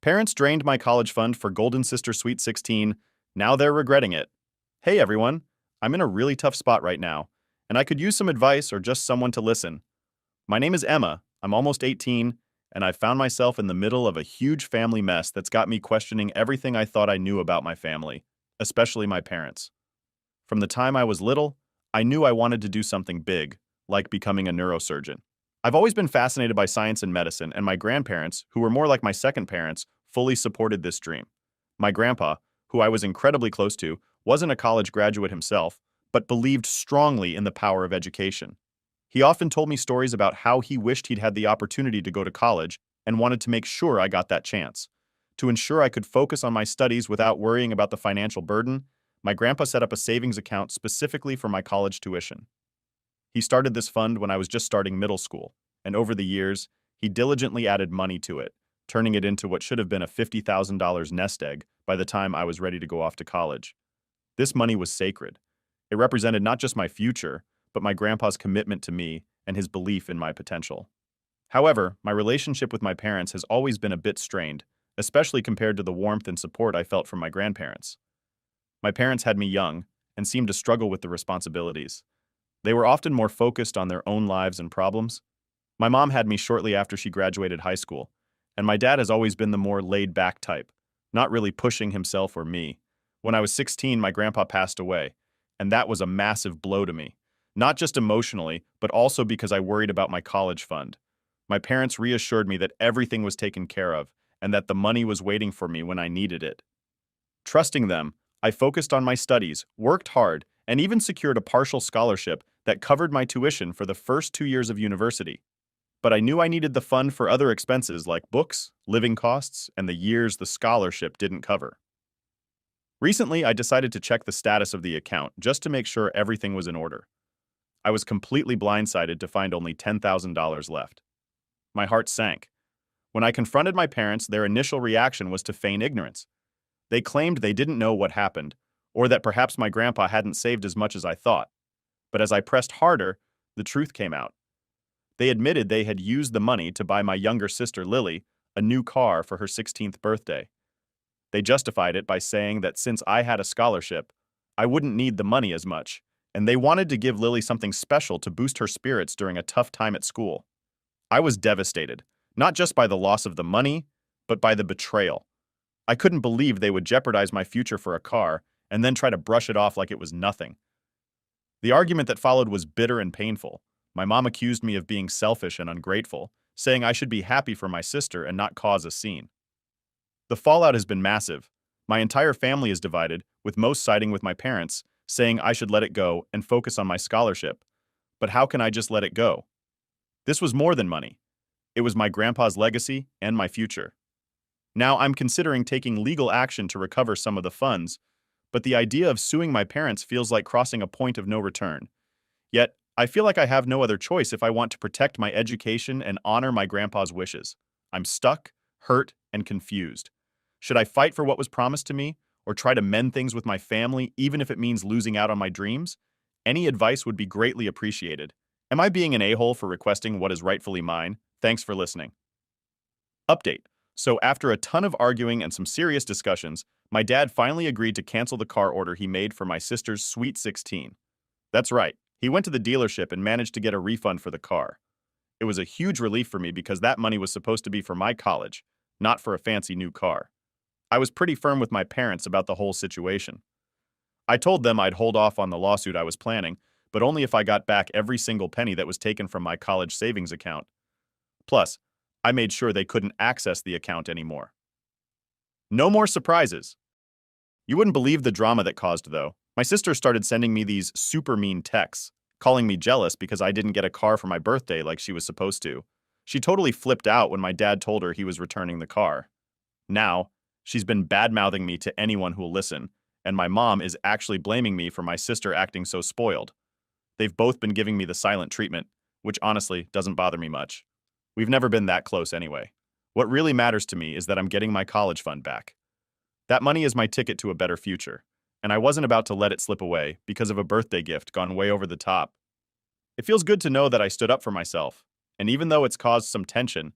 Parents drained my college fund for Golden Sister Sweet 16. Now they're regretting it. Hey everyone, I'm in a really tough spot right now, and I could use some advice or just someone to listen. My name is Emma, I'm almost 18, and I've found myself in the middle of a huge family mess that's got me questioning everything I thought I knew about my family, especially my parents. From the time I was little, I knew I wanted to do something big, like becoming a neurosurgeon. I've always been fascinated by science and medicine, and my grandparents, who were more like my second parents, fully supported this dream. My grandpa, who I was incredibly close to, wasn't a college graduate himself, but believed strongly in the power of education. He often told me stories about how he wished he'd had the opportunity to go to college and wanted to make sure I got that chance. To ensure I could focus on my studies without worrying about the financial burden, my grandpa set up a savings account specifically for my college tuition. He started this fund when I was just starting middle school, and over the years, he diligently added money to it, turning it into what should have been a $50,000 nest egg by the time I was ready to go off to college. This money was sacred. It represented not just my future, but my grandpa's commitment to me and his belief in my potential. However, my relationship with my parents has always been a bit strained, especially compared to the warmth and support I felt from my grandparents. My parents had me young and seemed to struggle with the responsibilities. They were often more focused on their own lives and problems. My mom had me shortly after she graduated high school, and my dad has always been the more laid-back type, not really pushing himself or me. When I was 16, my grandpa passed away, and that was a massive blow to me, not just emotionally, but also because I worried about my college fund. My parents reassured me that everything was taken care of and that the money was waiting for me when I needed it. Trusting them, I focused on my studies, worked hard, and even secured a partial scholarship that covered my tuition for the first 2 years of university. But I knew I needed the fund for other expenses like books, living costs, and the years the scholarship didn't cover. Recently, I decided to check the status of the account just to make sure everything was in order. I was completely blindsided to find only $10,000 left. My heart sank. When I confronted my parents, their initial reaction was to feign ignorance. They claimed they didn't know what happened, or that perhaps my grandpa hadn't saved as much as I thought. But as I pressed harder, the truth came out. They admitted they had used the money to buy my younger sister Lily a new car for her 16th birthday. They justified it by saying that since I had a scholarship, I wouldn't need the money as much, and they wanted to give Lily something special to boost her spirits during a tough time at school. I was devastated, not just by the loss of the money, but by the betrayal. I couldn't believe they would jeopardize my future for a car and then try to brush it off like it was nothing. The argument that followed was bitter and painful. My mom accused me of being selfish and ungrateful, saying I should be happy for my sister and not cause a scene. The fallout has been massive. My entire family is divided, with most siding with my parents, saying I should let it go and focus on my scholarship. But how can I just let it go? This was more than money. It was my grandpa's legacy and my future. Now I'm considering taking legal action to recover some of the funds, but the idea of suing my parents feels like crossing a point of no return. Yet, I feel like I have no other choice if I want to protect my education and honor my grandpa's wishes. I'm stuck, hurt, and confused. Should I fight for what was promised to me, or try to mend things with my family even if it means losing out on my dreams? Any advice would be greatly appreciated. Am I being an a-hole for requesting what is rightfully mine? Thanks for listening. Update. So after a ton of arguing and some serious discussions, my dad finally agreed to cancel the car order he made for my sister's Sweet 16. That's right, he went to the dealership and managed to get a refund for the car. It was a huge relief for me because that money was supposed to be for my college, not for a fancy new car. I was pretty firm with my parents about the whole situation. I told them I'd hold off on the lawsuit I was planning, but only if I got back every single penny that was taken from my college savings account. Plus, I made sure they couldn't access the account anymore. No more surprises. You wouldn't believe the drama that caused, though. My sister started sending me these super mean texts, calling me jealous because I didn't get a car for my birthday like she was supposed to. She totally flipped out when my dad told her he was returning the car. Now, she's been bad-mouthing me to anyone who'll listen, and my mom is actually blaming me for my sister acting so spoiled. They've both been giving me the silent treatment, which honestly doesn't bother me much. We've never been that close anyway. What really matters to me is that I'm getting my college fund back. That money is my ticket to a better future, and I wasn't about to let it slip away because of a birthday gift gone way over the top. It feels good to know that I stood up for myself, and even though it's caused some tension,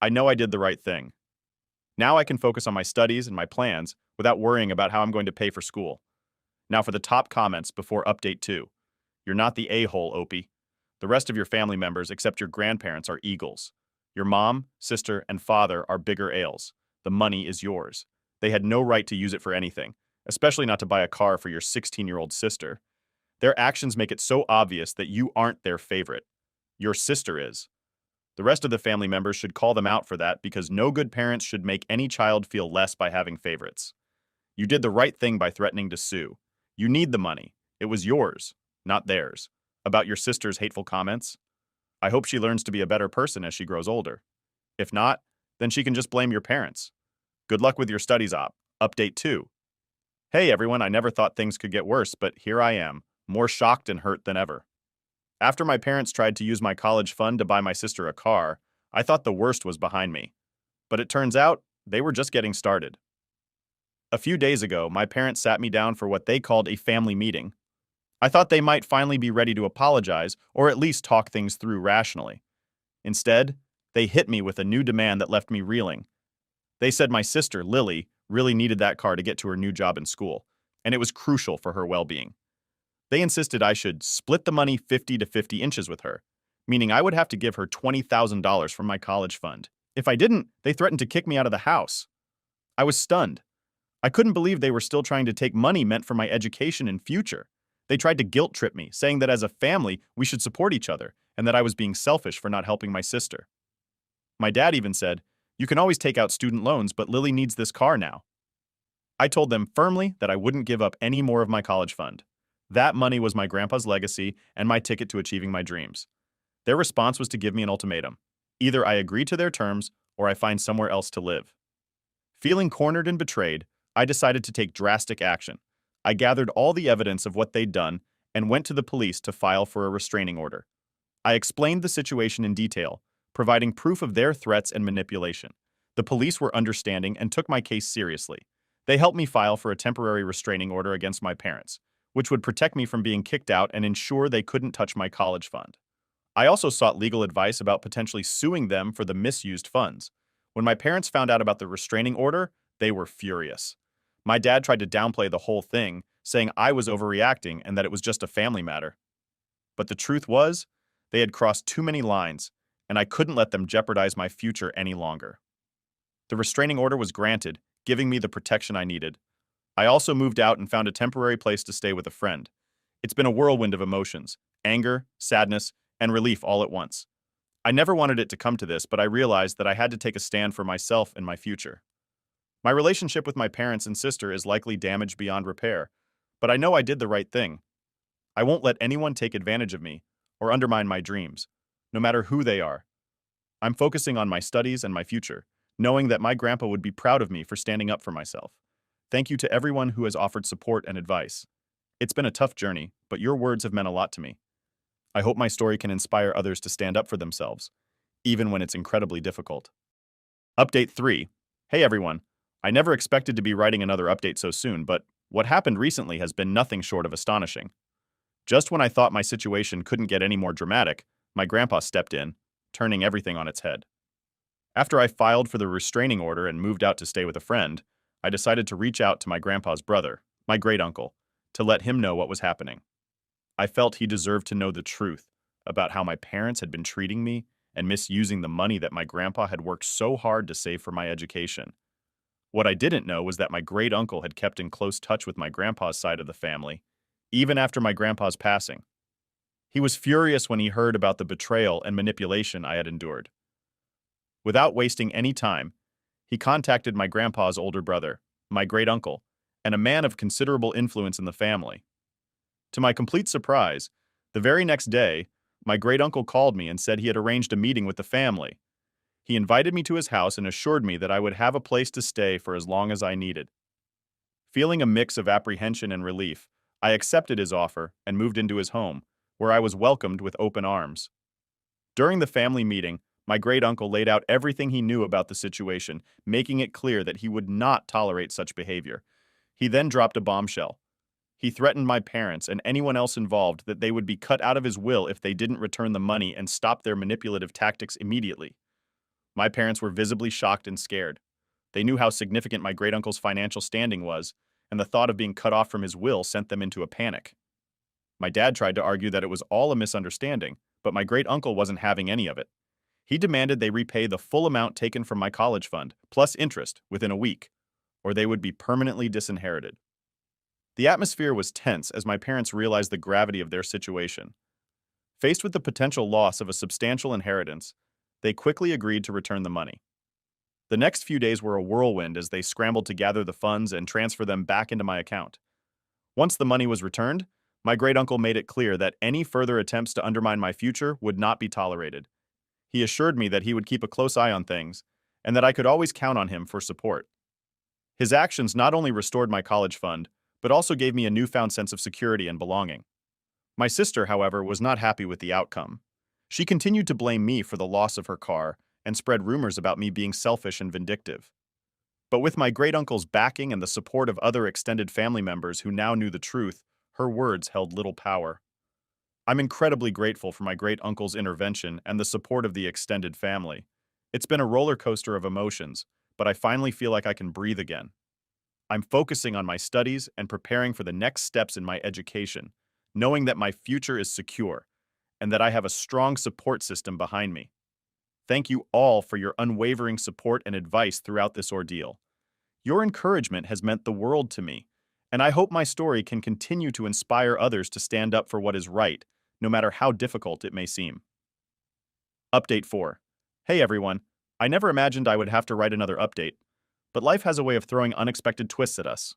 I know I did the right thing. Now I can focus on my studies and my plans without worrying about how I'm going to pay for school. Now for the top comments before update 2. You're not the a-hole, Opie. The rest of your family members, except your grandparents, are eagles. Your mom, sister, and father are bigger ales. The money is yours. They had no right to use it for anything, especially not to buy a car for your 16-year-old sister. Their actions make it so obvious that you aren't their favorite. Your sister is. The rest of the family members should call them out for that because no good parents should make any child feel less by having favorites. You did the right thing by threatening to sue. You need the money. It was yours, not theirs. About your sister's hateful comments? I hope she learns to be a better person as she grows older. If not, then she can just blame your parents. Good luck with your studies update 2. Hey everyone, I never thought things could get worse, but here I am, more shocked and hurt than ever. After my parents tried to use my college fund to buy my sister a car, I thought the worst was behind me. But it turns out, they were just getting started. A few days ago, my parents sat me down for what they called a family meeting. I thought they might finally be ready to apologize or at least talk things through rationally. Instead, they hit me with a new demand that left me reeling. They said my sister, Lily, really needed that car to get to her new job in school, and it was crucial for her well-being. They insisted I should split the money 50 to 50 inches with her, meaning I would have to give her $20,000 from my college fund. If I didn't, they threatened to kick me out of the house. I was stunned. I couldn't believe they were still trying to take money meant for my education and future. They tried to guilt trip me, saying that as a family, we should support each other, and that I was being selfish for not helping my sister. My dad even said, "You can always take out student loans, but Lily needs this car now." I told them firmly that I wouldn't give up any more of my college fund. That money was my grandpa's legacy and my ticket to achieving my dreams. Their response was to give me an ultimatum. Either I agree to their terms or I find somewhere else to live. Feeling cornered and betrayed, I decided to take drastic action. I gathered all the evidence of what they'd done and went to the police to file for a restraining order. I explained the situation in detail, providing proof of their threats and manipulation. The police were understanding and took my case seriously. They helped me file for a temporary restraining order against my parents, which would protect me from being kicked out and ensure they couldn't touch my college fund. I also sought legal advice about potentially suing them for the misused funds. When my parents found out about the restraining order, they were furious. My dad tried to downplay the whole thing, saying I was overreacting and that it was just a family matter. But the truth was, they had crossed too many lines, and I couldn't let them jeopardize my future any longer. The restraining order was granted, giving me the protection I needed. I also moved out and found a temporary place to stay with a friend. It's been a whirlwind of emotions, anger, sadness, and relief all at once. I never wanted it to come to this, but I realized that I had to take a stand for myself and my future. My relationship with my parents and sister is likely damaged beyond repair, but I know I did the right thing. I won't let anyone take advantage of me or undermine my dreams, no matter who they are. I'm focusing on my studies and my future, knowing that my grandpa would be proud of me for standing up for myself. Thank you to everyone who has offered support and advice. It's been a tough journey, but your words have meant a lot to me. I hope my story can inspire others to stand up for themselves, even when it's incredibly difficult. Update 3. Hey everyone. I never expected to be writing another update so soon, but what happened recently has been nothing short of astonishing. Just when I thought my situation couldn't get any more dramatic, my grandpa stepped in, turning everything on its head. After I filed for the restraining order and moved out to stay with a friend, I decided to reach out to my grandpa's brother, my great-uncle, to let him know what was happening. I felt he deserved to know the truth about how my parents had been treating me and misusing the money that my grandpa had worked so hard to save for my education. What I didn't know was that my great-uncle had kept in close touch with my grandpa's side of the family, even after my grandpa's passing. He was furious when he heard about the betrayal and manipulation I had endured. Without wasting any time, he contacted my grandpa's older brother, my great-uncle, and a man of considerable influence in the family. To my complete surprise, the very next day, my great-uncle called me and said he had arranged a meeting with the family. He invited me to his house and assured me that I would have a place to stay for as long as I needed. Feeling a mix of apprehension and relief, I accepted his offer and moved into his home, where I was welcomed with open arms. During the family meeting, my great-uncle laid out everything he knew about the situation, making it clear that he would not tolerate such behavior. He then dropped a bombshell. He threatened my parents and anyone else involved that they would be cut out of his will if they didn't return the money and stop their manipulative tactics immediately. My parents were visibly shocked and scared. They knew how significant my great uncle's financial standing was, and the thought of being cut off from his will sent them into a panic. My dad tried to argue that it was all a misunderstanding, but my great uncle wasn't having any of it. He demanded they repay the full amount taken from my college fund, plus interest, within a week, or they would be permanently disinherited. The atmosphere was tense as my parents realized the gravity of their situation. Faced with the potential loss of a substantial inheritance, they quickly agreed to return the money. The next few days were a whirlwind as they scrambled to gather the funds and transfer them back into my account. Once the money was returned, my great uncle made it clear that any further attempts to undermine my future would not be tolerated. He assured me that he would keep a close eye on things and that I could always count on him for support. His actions not only restored my college fund, but also gave me a newfound sense of security and belonging. My sister, however, was not happy with the outcome. She continued to blame me for the loss of her car and spread rumors about me being selfish and vindictive. But with my great uncle's backing and the support of other extended family members who now knew the truth, her words held little power. I'm incredibly grateful for my great uncle's intervention and the support of the extended family. It's been a roller coaster of emotions, but I finally feel like I can breathe again. I'm focusing on my studies and preparing for the next steps in my education, knowing that my future is secure and that I have a strong support system behind me. Thank you all for your unwavering support and advice throughout this ordeal. Your encouragement has meant the world to me, and I hope my story can continue to inspire others to stand up for what is right, no matter how difficult it may seem. Update 4. Hey everyone, I never imagined I would have to write another update, but life has a way of throwing unexpected twists at us.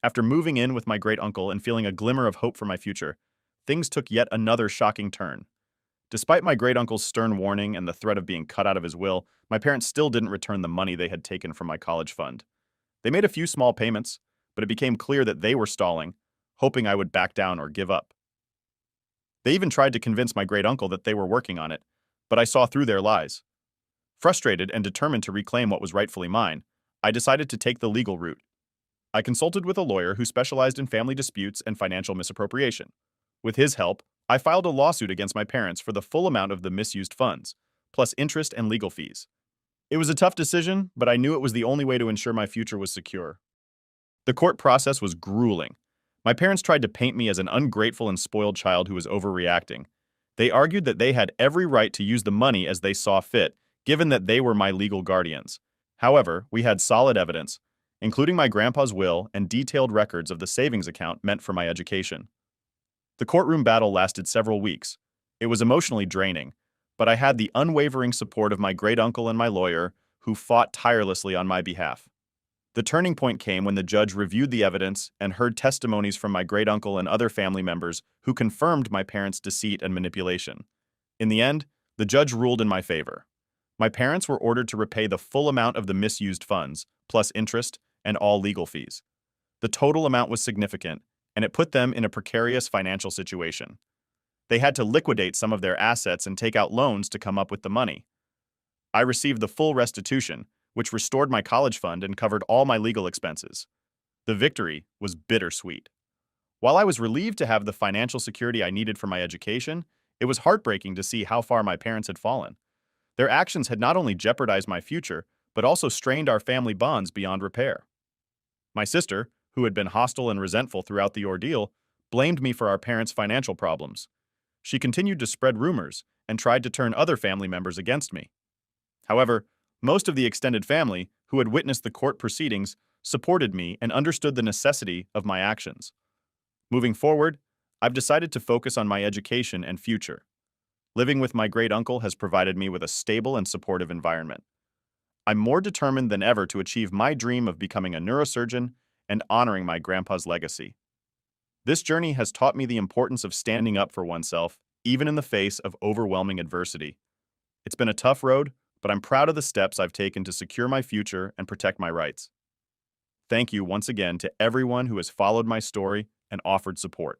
After moving in with my great uncle and feeling a glimmer of hope for my future, things took yet another shocking turn. Despite my great uncle's stern warning and the threat of being cut out of his will, my parents still didn't return the money they had taken from my college fund. They made a few small payments, but it became clear that they were stalling, hoping I would back down or give up. They even tried to convince my great uncle that they were working on it, but I saw through their lies. Frustrated and determined to reclaim what was rightfully mine, I decided to take the legal route. I consulted with a lawyer who specialized in family disputes and financial misappropriation. With his help, I filed a lawsuit against my parents for the full amount of the misused funds, plus interest and legal fees. It was a tough decision, but I knew it was the only way to ensure my future was secure. The court process was grueling. My parents tried to paint me as an ungrateful and spoiled child who was overreacting. They argued that they had every right to use the money as they saw fit, given that they were my legal guardians. However, we had solid evidence, including my grandpa's will and detailed records of the savings account meant for my education. The courtroom battle lasted several weeks. It was emotionally draining, but I had the unwavering support of my great uncle and my lawyer, who fought tirelessly on my behalf. The turning point came when the judge reviewed the evidence and heard testimonies from my great uncle and other family members who confirmed my parents' deceit and manipulation. In the end, the judge ruled in my favor. My parents were ordered to repay the full amount of the misused funds, plus interest and all legal fees. The total amount was significant, and it put them in a precarious financial situation. They had to liquidate some of their assets and take out loans to come up with the money. I received the full restitution, which restored my college fund and covered all my legal expenses. The victory was bittersweet. While I was relieved to have the financial security I needed for my education, it was heartbreaking to see how far my parents had fallen. Their actions had not only jeopardized my future, but also strained our family bonds beyond repair. My sister, who had been hostile and resentful throughout the ordeal, blamed me for our parents' financial problems. She continued to spread rumors and tried to turn other family members against me. However, most of the extended family, who had witnessed the court proceedings, supported me and understood the necessity of my actions. Moving forward, I've decided to focus on my education and future. Living with my great uncle has provided me with a stable and supportive environment. I'm more determined than ever to achieve my dream of becoming a neurosurgeon and honoring my grandpa's legacy. This journey has taught me the importance of standing up for oneself, even in the face of overwhelming adversity. It's been a tough road, but I'm proud of the steps I've taken to secure my future and protect my rights. Thank you once again to everyone who has followed my story and offered support.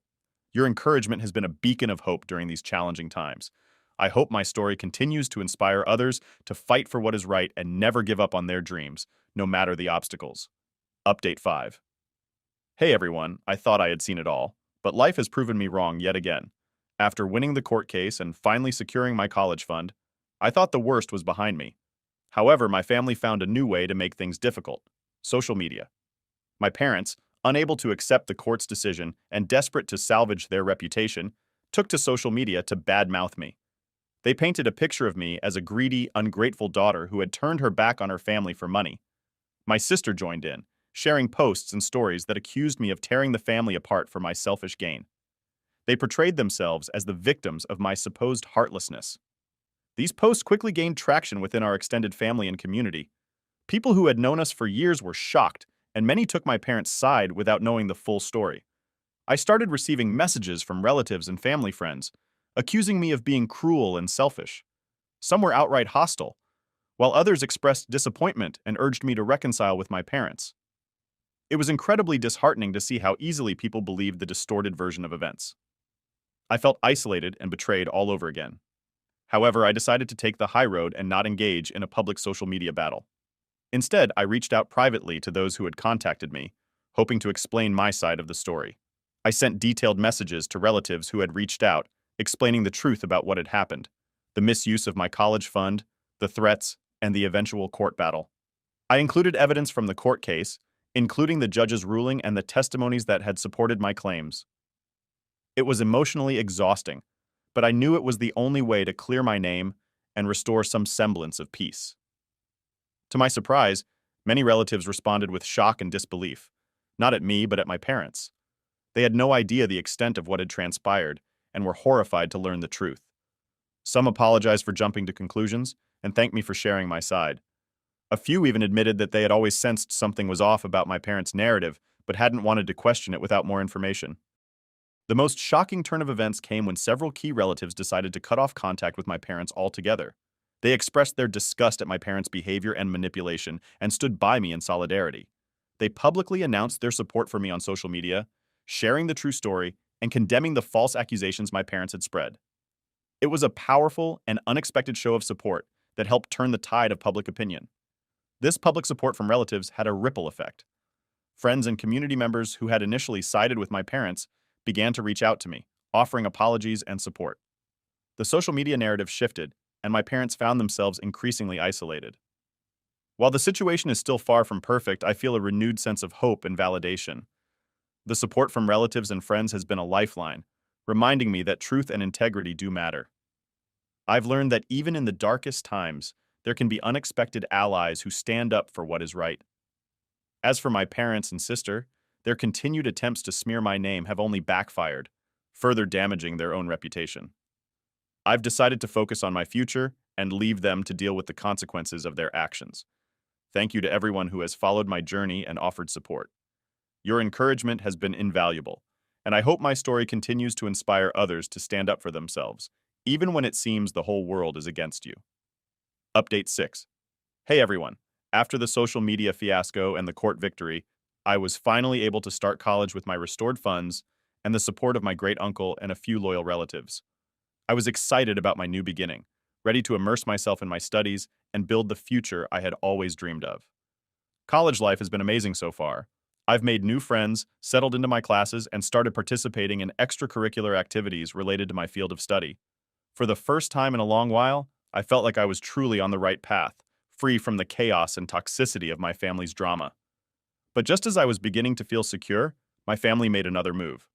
Your encouragement has been a beacon of hope during these challenging times. I hope my story continues to inspire others to fight for what is right and never give up on their dreams, no matter the obstacles. Update 5. Hey everyone, I thought I had seen it all, but life has proven me wrong yet again. After winning the court case and finally securing my college fund, I thought the worst was behind me. However, my family found a new way to make things difficult: social media. My parents, unable to accept the court's decision and desperate to salvage their reputation, took to social media to badmouth me. They painted a picture of me as a greedy, ungrateful daughter who had turned her back on her family for money. My sister joined in, sharing posts and stories that accused me of tearing the family apart for my selfish gain. They portrayed themselves as the victims of my supposed heartlessness. These posts quickly gained traction within our extended family and community. People who had known us for years were shocked, and many took my parents' side without knowing the full story. I started receiving messages from relatives and family friends, accusing me of being cruel and selfish. Some were outright hostile, while others expressed disappointment and urged me to reconcile with my parents. It was incredibly disheartening to see how easily people believed the distorted version of events. I felt isolated and betrayed all over again. However, I decided to take the high road and not engage in a public social media battle. Instead, I reached out privately to those who had contacted me, hoping to explain my side of the story. I sent detailed messages to relatives who had reached out, explaining the truth about what had happened, the misuse of my college fund, the threats, and the eventual court battle. I included evidence from the court case, including the judge's ruling and the testimonies that had supported my claims. It was emotionally exhausting, but I knew it was the only way to clear my name and restore some semblance of peace. To my surprise, many relatives responded with shock and disbelief, not at me, but at my parents. They had no idea the extent of what had transpired and were horrified to learn the truth. Some apologized for jumping to conclusions and thanked me for sharing my side. A few even admitted that they had always sensed something was off about my parents' narrative, but hadn't wanted to question it without more information. The most shocking turn of events came when several key relatives decided to cut off contact with my parents altogether. They expressed their disgust at my parents' behavior and manipulation and stood by me in solidarity. They publicly announced their support for me on social media, sharing the true story and condemning the false accusations my parents had spread. It was a powerful and unexpected show of support that helped turn the tide of public opinion. This public support from relatives had a ripple effect. Friends and community members who had initially sided with my parents began to reach out to me, offering apologies and support. The social media narrative shifted, and my parents found themselves increasingly isolated. While the situation is still far from perfect, I feel a renewed sense of hope and validation. The support from relatives and friends has been a lifeline, reminding me that truth and integrity do matter. I've learned that even in the darkest times, there can be unexpected allies who stand up for what is right. As for my parents and sister, their continued attempts to smear my name have only backfired, further damaging their own reputation. I've decided to focus on my future and leave them to deal with the consequences of their actions. Thank you to everyone who has followed my journey and offered support. Your encouragement has been invaluable, and I hope my story continues to inspire others to stand up for themselves, even when it seems the whole world is against you. Update 6. Hey everyone. After the social media fiasco and the court victory, I was finally able to start college with my restored funds and the support of my great uncle and a few loyal relatives. I was excited about my new beginning, ready to immerse myself in my studies and build the future I had always dreamed of. College life has been amazing so far. I've made new friends, settled into my classes, and started participating in extracurricular activities related to my field of study. For the first time in a long while, I felt like I was truly on the right path, free from the chaos and toxicity of my family's drama. But just as I was beginning to feel secure, my family made another move.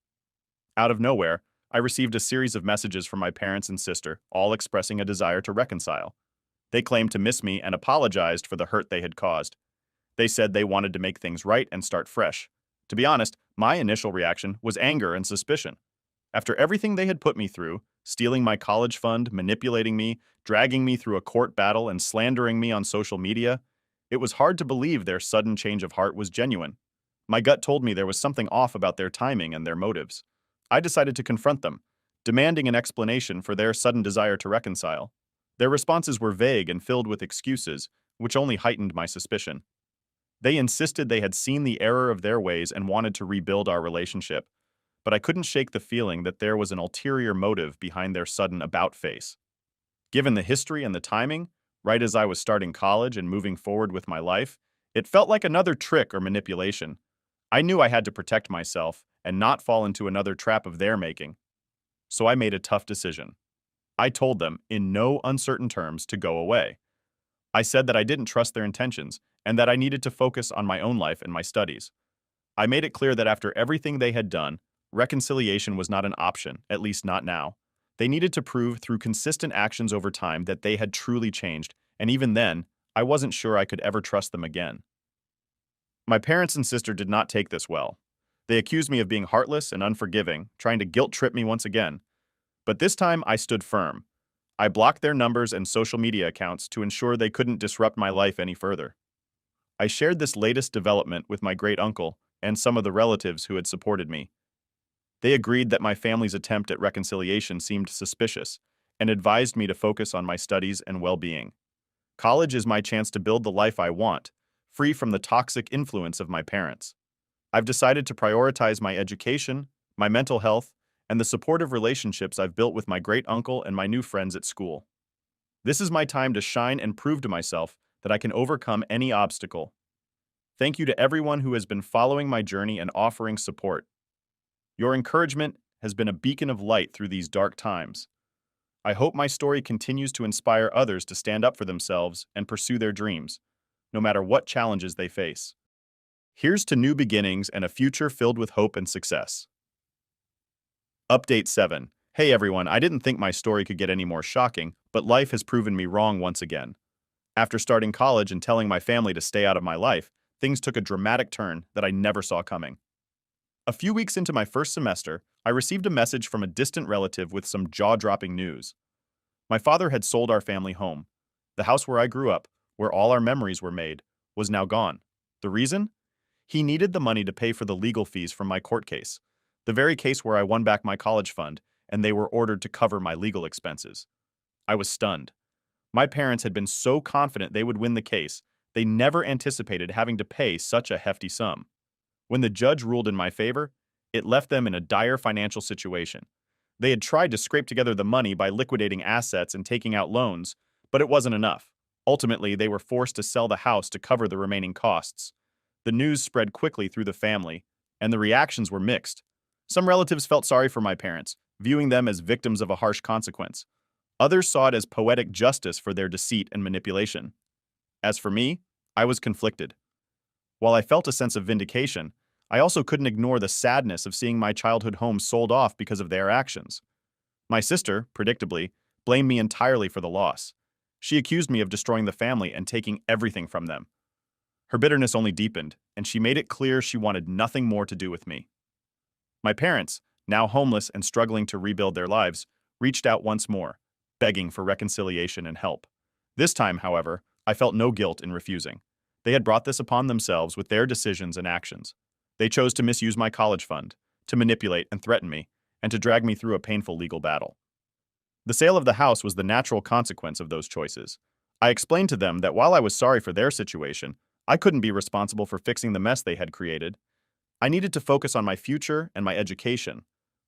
Out of nowhere, I received a series of messages from my parents and sister, all expressing a desire to reconcile. They claimed to miss me and apologized for the hurt they had caused. They said they wanted to make things right and start fresh. To be honest, my initial reaction was anger and suspicion. After everything they had put me through, stealing my college fund, manipulating me, dragging me through a court battle, and slandering me on social media, it was hard to believe their sudden change of heart was genuine. My gut told me there was something off about their timing and their motives. I decided to confront them, demanding an explanation for their sudden desire to reconcile. Their responses were vague and filled with excuses, which only heightened my suspicion. They insisted they had seen the error of their ways and wanted to rebuild our relationship, but I couldn't shake the feeling that there was an ulterior motive behind their sudden about-face. Given the history and the timing, right as I was starting college and moving forward with my life, it felt like another trick or manipulation. I knew I had to protect myself and not fall into another trap of their making. So I made a tough decision. I told them, in no uncertain terms, to go away. I said that I didn't trust their intentions and that I needed to focus on my own life and my studies. I made it clear that after everything they had done, reconciliation was not an option, at least not now. They needed to prove through consistent actions over time that they had truly changed, and even then, I wasn't sure I could ever trust them again. My parents and sister did not take this well. They accused me of being heartless and unforgiving, trying to guilt trip me once again. But this time I stood firm. I blocked their numbers and social media accounts to ensure they couldn't disrupt my life any further. I shared this latest development with my great uncle and some of the relatives who had supported me. They agreed that my family's attempt at reconciliation seemed suspicious and advised me to focus on my studies and well-being. College is my chance to build the life I want, free from the toxic influence of my parents. I've decided to prioritize my education, my mental health, and the supportive relationships I've built with my great uncle and my new friends at school. This is my time to shine and prove to myself that I can overcome any obstacle. Thank you to everyone who has been following my journey and offering support. Your encouragement has been a beacon of light through these dark times. I hope my story continues to inspire others to stand up for themselves and pursue their dreams, no matter what challenges they face. Here's to new beginnings and a future filled with hope and success. Update 7. Hey everyone, I didn't think my story could get any more shocking, but life has proven me wrong once again. After starting college and telling my family to stay out of my life, things took a dramatic turn that I never saw coming. A few weeks into my first semester, I received a message from a distant relative with some jaw-dropping news. My father had sold our family home. The house where I grew up, where all our memories were made, was now gone. The reason? He needed the money to pay for the legal fees from my court case, the very case where I won back my college fund, and they were ordered to cover my legal expenses. I was stunned. My parents had been so confident they would win the case, they never anticipated having to pay such a hefty sum. When the judge ruled in my favor, it left them in a dire financial situation. They had tried to scrape together the money by liquidating assets and taking out loans, but it wasn't enough. Ultimately, they were forced to sell the house to cover the remaining costs. The news spread quickly through the family, and the reactions were mixed. Some relatives felt sorry for my parents, viewing them as victims of a harsh consequence. Others saw it as poetic justice for their deceit and manipulation. As for me, I was conflicted. While I felt a sense of vindication, I also couldn't ignore the sadness of seeing my childhood home sold off because of their actions. My sister, predictably, blamed me entirely for the loss. She accused me of destroying the family and taking everything from them. Her bitterness only deepened, and she made it clear she wanted nothing more to do with me. My parents, now homeless and struggling to rebuild their lives, reached out once more, begging for reconciliation and help. This time, however, I felt no guilt in refusing. They had brought this upon themselves with their decisions and actions. They chose to misuse my college fund, to manipulate and threaten me, and to drag me through a painful legal battle. The sale of the house was the natural consequence of those choices. I explained to them that while I was sorry for their situation, I couldn't be responsible for fixing the mess they had created. I needed to focus on my future and my education.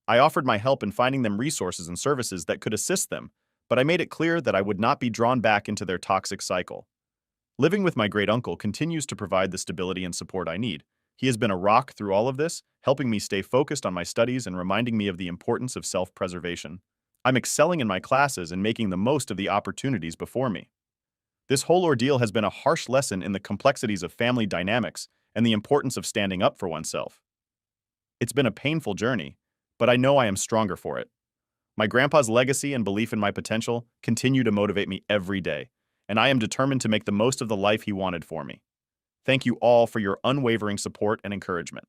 I offered my help in finding them resources and services that could assist them, but I made it clear that I would not be drawn back into their toxic cycle. Living with my great uncle continues to provide the stability and support I need. He has been a rock through all of this, helping me stay focused on my studies and reminding me of the importance of self-preservation. I'm excelling in my classes and making the most of the opportunities before me. This whole ordeal has been a harsh lesson in the complexities of family dynamics and the importance of standing up for oneself. It's been a painful journey, but I know I am stronger for it. My grandpa's legacy and belief in my potential continue to motivate me every day, and I am determined to make the most of the life he wanted for me. Thank you all for your unwavering support and encouragement.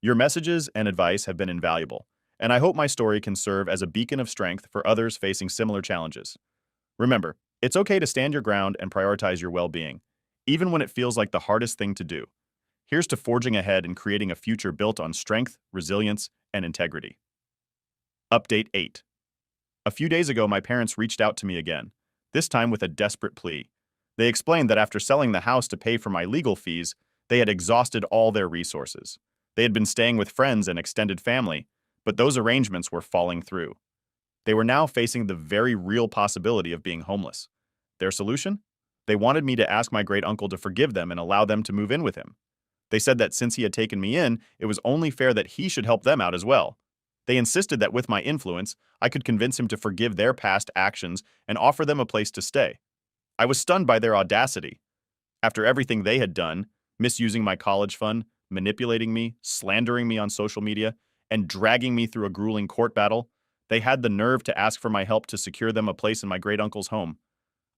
Your messages and advice have been invaluable, and I hope my story can serve as a beacon of strength for others facing similar challenges. Remember, it's okay to stand your ground and prioritize your well-being, even when it feels like the hardest thing to do. Here's to forging ahead and creating a future built on strength, resilience, and integrity. Update 8. A few days ago, my parents reached out to me again, this time with a desperate plea. They explained that after selling the house to pay for my legal fees, they had exhausted all their resources. They had been staying with friends and extended family, but those arrangements were falling through. They were now facing the very real possibility of being homeless. Their solution? They wanted me to ask my great uncle to forgive them and allow them to move in with him. They said that since he had taken me in, it was only fair that he should help them out as well. They insisted that with my influence, I could convince him to forgive their past actions and offer them a place to stay. I was stunned by their audacity. After everything they had done, misusing my college fund, manipulating me, slandering me on social media, and dragging me through a grueling court battle, they had the nerve to ask for my help to secure them a place in my great uncle's home.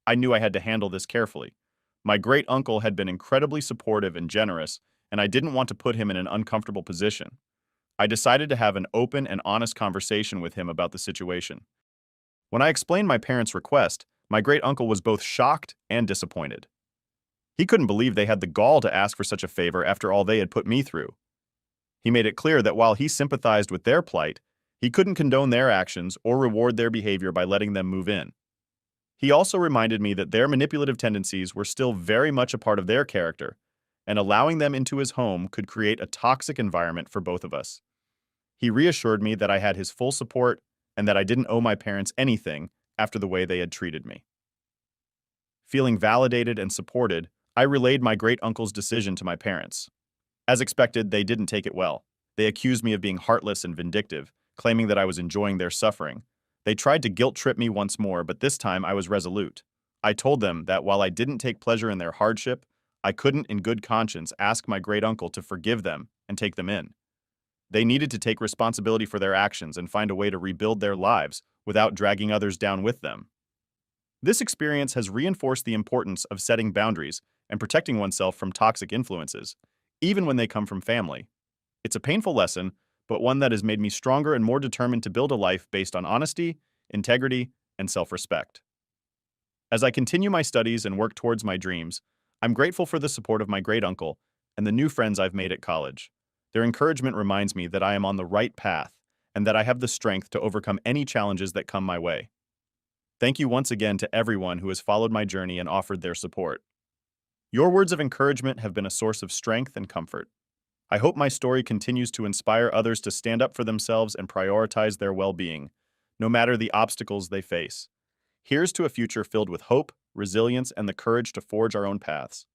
I knew I had to handle this carefully. My great uncle had been incredibly supportive and generous, and I didn't want to put him in an uncomfortable position. I decided to have an open and honest conversation with him about the situation. When I explained my parents' request, my great uncle was both shocked and disappointed. He couldn't believe they had the gall to ask for such a favor after all they had put me through. He made it clear that while he sympathized with their plight, he couldn't condone their actions or reward their behavior by letting them move in. He also reminded me that their manipulative tendencies were still very much a part of their character, and allowing them into his home could create a toxic environment for both of us. He reassured me that I had his full support and that I didn't owe my parents anything after the way they had treated me. Feeling validated and supported, I relayed my great uncle's decision to my parents. As expected, they didn't take it well. They accused me of being heartless and vindictive, claiming that I was enjoying their suffering. They tried to guilt-trip me once more, but this time I was resolute. I told them that while I didn't take pleasure in their hardship, I couldn't in good conscience ask my great uncle to forgive them and take them in. They needed to take responsibility for their actions and find a way to rebuild their lives without dragging others down with them. This experience has reinforced the importance of setting boundaries and protecting oneself from toxic influences, even when they come from family. It's a painful lesson, but one that has made me stronger and more determined to build a life based on honesty, integrity, and self-respect. As I continue my studies and work towards my dreams, I'm grateful for the support of my great uncle and the new friends I've made at college. Their encouragement reminds me that I am on the right path and that I have the strength to overcome any challenges that come my way. Thank you once again to everyone who has followed my journey and offered their support. Your words of encouragement have been a source of strength and comfort. I hope my story continues to inspire others to stand up for themselves and prioritize their well-being, no matter the obstacles they face. Here's to a future filled with hope, resilience, and the courage to forge our own paths.